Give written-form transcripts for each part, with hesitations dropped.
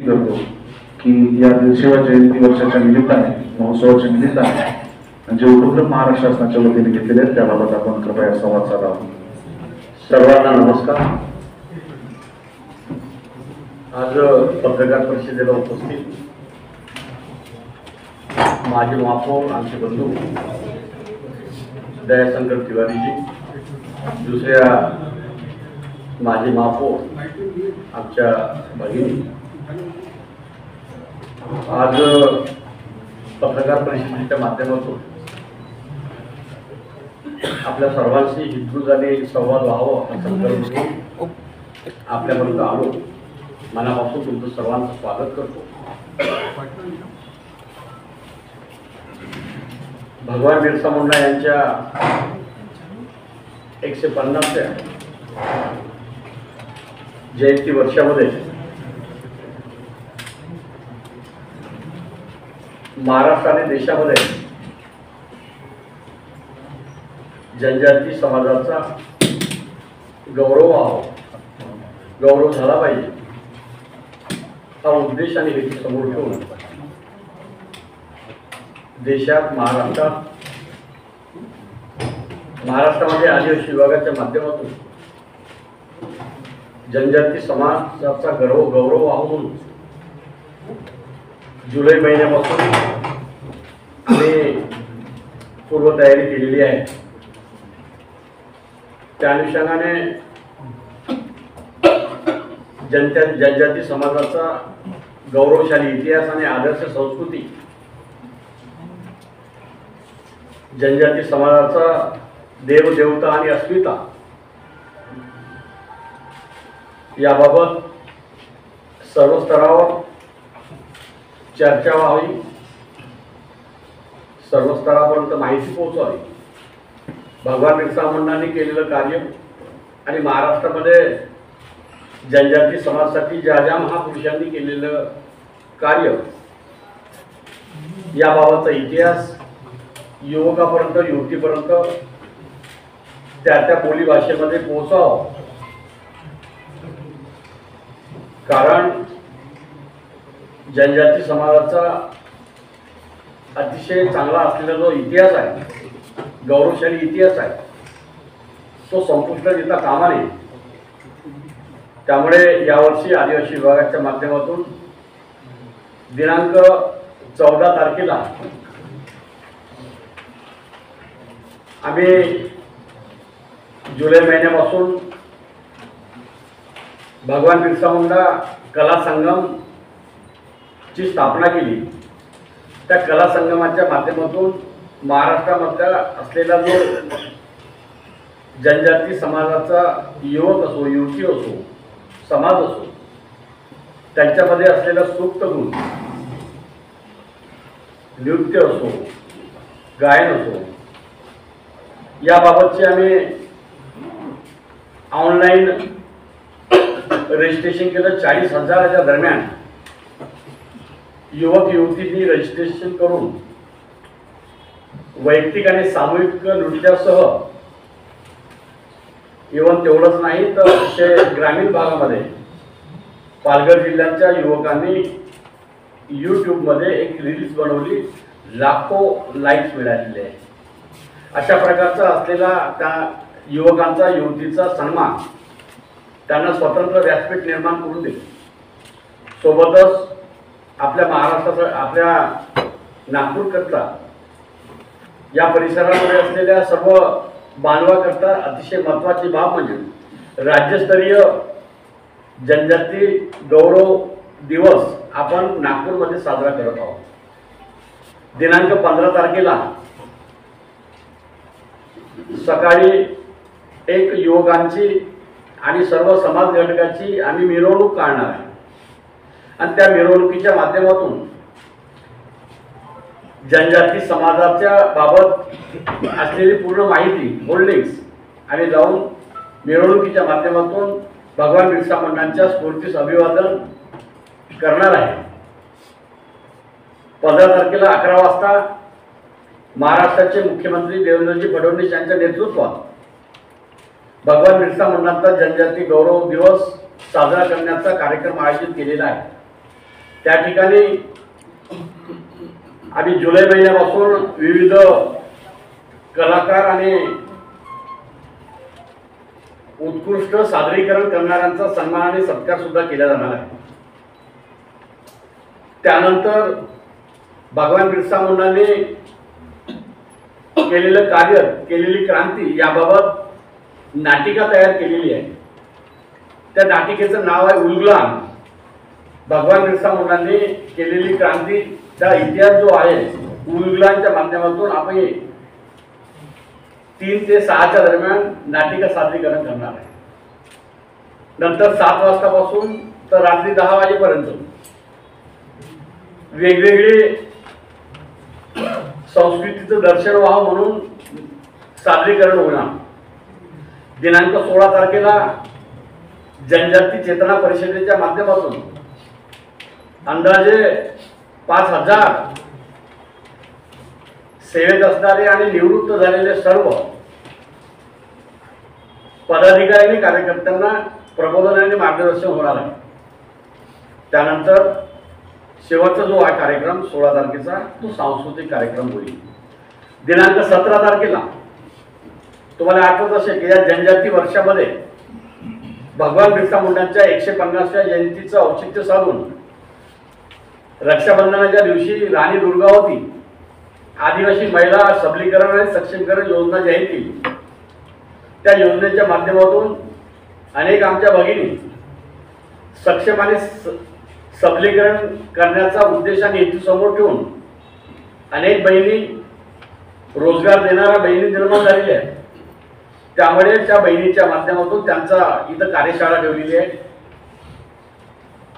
करतो की या शिवाय जयंती वर्षाच्या निमित्ताने महोत्सवाच्या निमित्ताने जे उपक्रम महाराष्ट्र शासनाच्या वतीने घेतलेले आहेत त्याबाबत आपण कृपया संवाद साधावा। सर्वांना नमस्कार। आज पत्रकार परिषदेला उपस्थित माजी महापौर आमचे बंधू दयाशंकर तिवारीजी, दुसऱ्या माजी महापौर आमच्या भगिनी, आज पत्रकार परिषदेच्या माध्यमातून आपल्या सर्वांशी हितगुज आणि संवाद व्हावा असा संकल्प घेऊन आपल्यापर्यंत आलो। मनापासून तुमचं सर्वांचं स्वागत करतो। भगवान बिरसा मुंडा यांच्या 150व्या जयंती वर्षामध्ये महाराष्ट्र आणि देशामध्ये जनजाती समाजाचा गौरव झाला पाहिजे हा उद्देश आणि हेतू समोर ठेवून देशात महाराष्ट्रामध्ये आदिवासी विभागाच्या माध्यमातून जनजाती समाजाचा गौरव व्हावा म्हणून जुलै महिन्यापासून आम्ही पूर्वतयारी केलेली आहे। त्या अनुषंगाने जनजाती समाजाचा गौरवशाली इतिहास आणि आदर्श संस्कृती, जनजाती समाजाचा देवदेवता आणि अस्मिता याबाबत सर्व स्तरावर चर्चा व्हावी, सर्व स्तरापर्यंत माहिती पोहोचावी। भगवान बिरसा मुंडांनी केलेलं कार्य आणि महाराष्ट्रामध्ये जनजाती समाजासाठी ज्या महापुरुषांनी केलेलं कार्य याबाबतचा इतिहास युवकापर्यंत, युवतीपर्यंत त्या बोली भाषेमध्ये पोहोचावं। कारण जनजाती समाजाचा अतिशय चांगला असलेला जो इतिहास आहे, गौरवशाली इतिहास आहे, तो संपुष्टात येता कामा नये। त्यामुळे यावर्षी आदिवासी विभागाच्या माध्यमातून दिनांक 14 तारखेला आम्ही जुलै महिन्यापासून भगवान बिरसा मुंडा कला संगम ची स्थापना केली। त्या कला संगमाच्या माध्यमातून महाराष्ट्रामध्ये असलेला जो जनजाती समाजाचा युवक असो, युवती असो, समाज असो, त्यांच्यामध्ये असलेला सुप्त गुण, नृत्य असो, गायन असो, याबाबतची आम्ही ऑनलाईन रजिस्ट्रेशन केलं। 40,000च्या दरम्यान युवक युवतींनी रजिस्ट्रेशन करून वैयक्तिक आणि सामूहिक नृत्यासह, इव्हन तेवढंच नाही तर ग्रामीण भागामध्ये पालघर जिल्ह्याच्या युवकांनी यूट्यूबमध्ये एक रील्स बनवली, लाखो लाईक्स मिळालेले आहे। अशा प्रकारचा असलेला त्या युवकांचा, युवतीचा सन्मान, त्यांना स्वतंत्र व्यासपीठ निर्माण करून दिले। सोबतच आपल्या महाराष्ट्राचा, आपल्या नागपूरकरता, या परिसरामध्ये असलेल्या सर्व बांधवाकरता अतिशय महत्त्वाची बाब म्हणजे राज्यस्तरीय जनजाती गौरव दिवस आपण नागपूरमध्ये साजरा करत आहोत। दिनांक 15 तारखेला सकाळी एक युवकांची आणि सर्व समाज घटकाची आम्ही मिरवणूक काढणार आहे आणि त्या मिरवणुकीच्या माध्यमातून जनजाती समाजाच्या बाबत असलेली पूर्ण माहिती, होल्डिंग्स आणि जाऊन मिरवणुकीच्या माध्यमातून भगवान बिरसा मुंडांच्या स्फूर्तीस अभिवादन करणार आहे। 15 तारखेला 11 वाजता महाराष्ट्राचे मुख्यमंत्री देवेंद्रजी फडणवीस यांच्या नेतृत्वात भगवान बिरसा मुंडांचा जनजाती गौरव दिवस साजरा करण्याचा कार्यक्रम आयोजित केलेला आहे। त्या ठिकाणी आम्ही जुलै महिन्यापासून विविध कलाकार आणि उत्कृष्ट सादरीकरण करणाऱ्यांचा सन्मान आणि सत्कार सुद्धा केला जाणार आहे. त्यानंतर भगवान बिरसा मुंडांनी केलेलं कार्य, केलेली क्रांती याबाबत नाटिका तयार केलेली आहे. त्या नाटिकेचं नाव आहे उलगुलान. भगवान बिरसा मुंडांनी केलेली क्रांतीचा इतिहास जो आहे उलगुलानच्या माध्यमातून आपण 3 ते 6च्या दरम्यान नाटिका सादरीकरण करणार आहे. नंतर 7 वाजतापासून तर रात्री 10 वाजेपर्यंत वेगवेगळे संस्कृतीचं दर्शन व्हावं म्हणून सादरीकरण होणार. दिनांक 16 तारखेला जनजाती चेतना परिषदेच्या माध्यमातून अंदाजे 5000 सेवेत असणारे आणि निवृत्त झालेले सर्व पदाधिकारी आणि कार्यकर्त्यांना प्रबोधन आणि मार्गदर्शन होणार आहे. त्यानंतर शेवटचा जो हा कार्यक्रम 16 तारखेचा तो सांस्कृतिक कार्यक्रम होईल. दिनांक 17 तारखेला तुम्हाला आठवत असेल की या जनजाती वर्षामध्ये भगवान बिरसा मुंडांच्या 150व्या जयंतीचं औचित्य साधून रक्षाबंधनाच्या दिवशी राणी दुर्गावती आदिवासी महिला सबलीकरण आणि सक्षमीकरण योजना जी आहे ती त्या योजनेच्या माध्यमातून अनेक आमच्या भगिनी सक्षम आणि सबलीकरण करण्याचा उद्देश आणि हेतू समोर ठेवून अनेक बहिणी रोजगार देणाऱ्या बहिणी निर्माण झालेल्या आहेत. त्यामुळे त्या बहिणीच्या माध्यमातून त्यांचा इथं कार्यशाळा ठेवलेली आहे.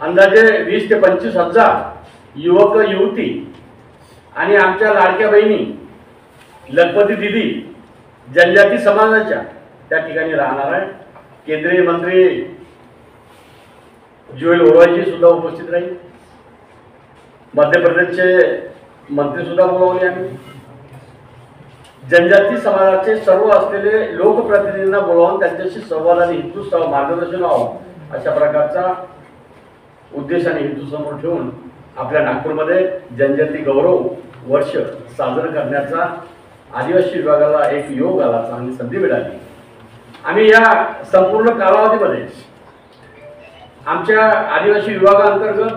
अंदाजे 20 ते 25 हजार युवक युवती आणि आमच्या लाडक्या बहिणी लखपती दिदी जनजाती समाजाच्या त्या ठिकाणी राहणार आहे. केंद्रीय मंत्री जुएल ओरायजी सुद्धा उपस्थित राहील. मध्य प्रदेशचे मंत्री सुद्धा बोलावले आम्ही. जनजाती समाजाचे सर्व असलेले लोकप्रतिनिधींना बोलावून त्यांच्याशी संवाद आणि हेतू मार्गदर्शन व्हावं अशा प्रकारचा उद्देश आणि हेतू समोर ठेवून आपल्या नागपूरमध्ये जनजाती गौरव वर्ष साजरं करण्याचा आदिवासी विभागाला एक योग आला, चांगली संधी मिळाली. आम्ही या संपूर्ण कालावधीमध्ये आमच्या आदिवासी विभागाअंतर्गत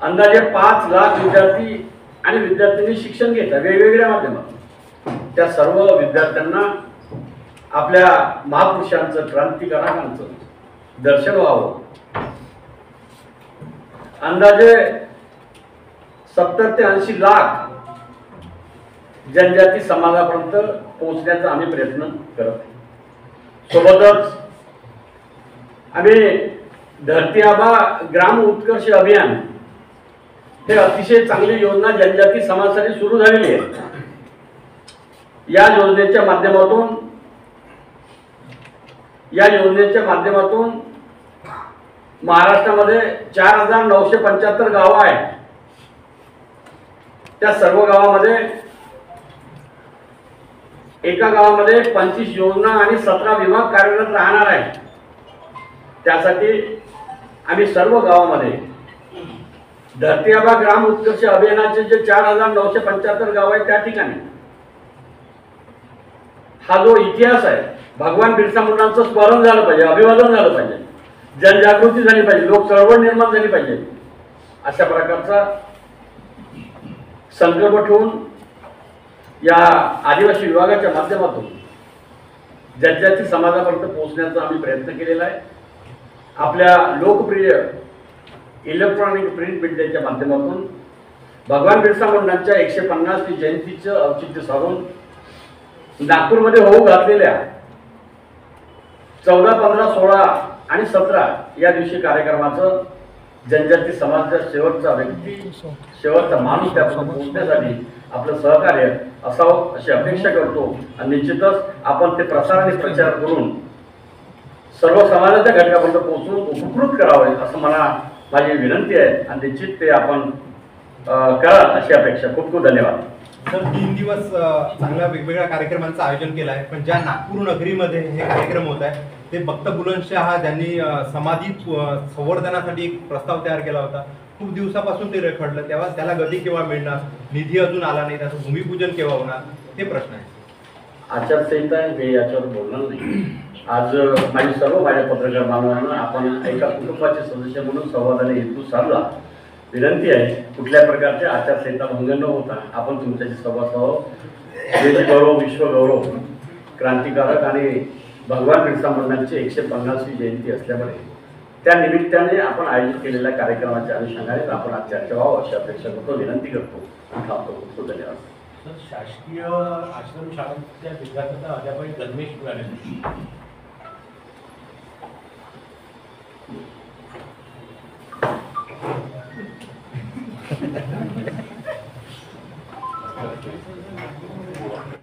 अंदाजे 5 लाख विद्यार्थी आणि विद्यार्थ्यांनी शिक्षण घेतात वेगवेगळ्या माध्यमातून. त्या सर्व विद्यार्थ्यांना आपल्या महापुरुषांचं क्रांतिकारकांचं दर्शन व्हावं. अंदाजे 70 ते 80 लाख जनजाती समाजापर्यंत पोहोचण्याचा आम्ही प्रयत्न करत. सोबतच आम्ही धरती आबा ग्राम उत्कर्ष अभियान हे अतिशय चांगली योजना जनजाती समाजासाठी सुरू झालेली आहे. या योजनेच्या माध्यमातून महाराष्ट्रामध्ये 4975 गावं आहेत. त्या सर्व गावामध्ये एका गावामध्ये 25 योजना आणि 17 विभाग कार्यरत राहणार आहेत. त्यासाठी आम्ही सर्व गावामध्ये धरती आबा ग्राम उत्कर्ष अभियानाचे जे 4975 गाव आहेत त्या ठिकाणी हा जो इतिहास आहे भगवान बिरसा मुंडांचं स्मरण झालं पाहिजे, अभिवादन झालं पाहिजे, जनजागृती झाली पाहिजे, लोक चळवळ निर्माण झाली पाहिजे अशा प्रकारचा संकल्प ठेवून या आदिवासी विभागाच्या माध्यमातून जनजाती समाजापर्यंत पोहोचण्याचा आम्ही प्रयत्न केलेला आहे. आपल्या लोकप्रिय इलेक्ट्रॉनिक प्रिंट मीडियाच्या माध्यमातून भगवान बिरसा मुंडांच्या 150वी जयंतीचं औचित्य साधून नागपूरमध्ये होऊ घातलेल्या 14, 15, 16 आणि 17 या दिवशी कार्यक्रमाचं जनजाती समाजाचा शेवटचा माणूस त्यापासून पोहोचण्यासाठी आपलं सहकार्य असावं अशी अपेक्षा करतो. आणि निश्चितच आपण ते प्रसार आणि प्रचार करून सर्व समाजाच्या घटकापर्यंत पोहोचून उपकृत करावे असं माझी विनंती आहे आणि निश्चित ते आपण करा अशी अपेक्षा. खूप खूप धन्यवाद. सर 3 दिवस चांगल्या वेगवेगळ्या कार्यक्रमांचं आयोजन केलं आहे, पण ज्या नागपूर नगरीमध्ये हे कार्यक्रम होत आहे ते बख्त बुलंदशाह ज्यांनी समाधी संवर्धनासाठी एक प्रस्ताव तयार केला होता. खूप दिवसापासून ते रखडलं. तेव्हा त्याला गती केव्हा मिळणार, निधी अजून आला नाही, त्याचं भूमिपूजन केव्हा होणार, हे प्रश्न आहे. आचारसंहिता आहे, मी याच्यावर बोलणार नाही. आज माझ्या पत्रकार बांधवांना आपण एका कुटुंबाचे सदस्य म्हणून संवादाने हेतू साधला. विनंती आहे कुठल्या प्रकारचे आचारसंहिता भंग न होता आपण तुमच्याशी संवाद साधावा. देशगौरव, विश्वगौरव, क्रांतिकारक आणि भगवान बिरसा मुंडांची 150वी जयंती असल्यामुळे त्या निमित्ताने आपण आयोजित केलेल्या कार्यक्रमाच्या अनुषंगाने आपण आज चर्चा व्हावं अशी अपेक्षा करतो, विनंती करतो. खूप धन्यवाद. शासकीय आश्रमशाळांच्या विद्यार्थ्यांना अद्यापही गणवेश मिळाले नाही.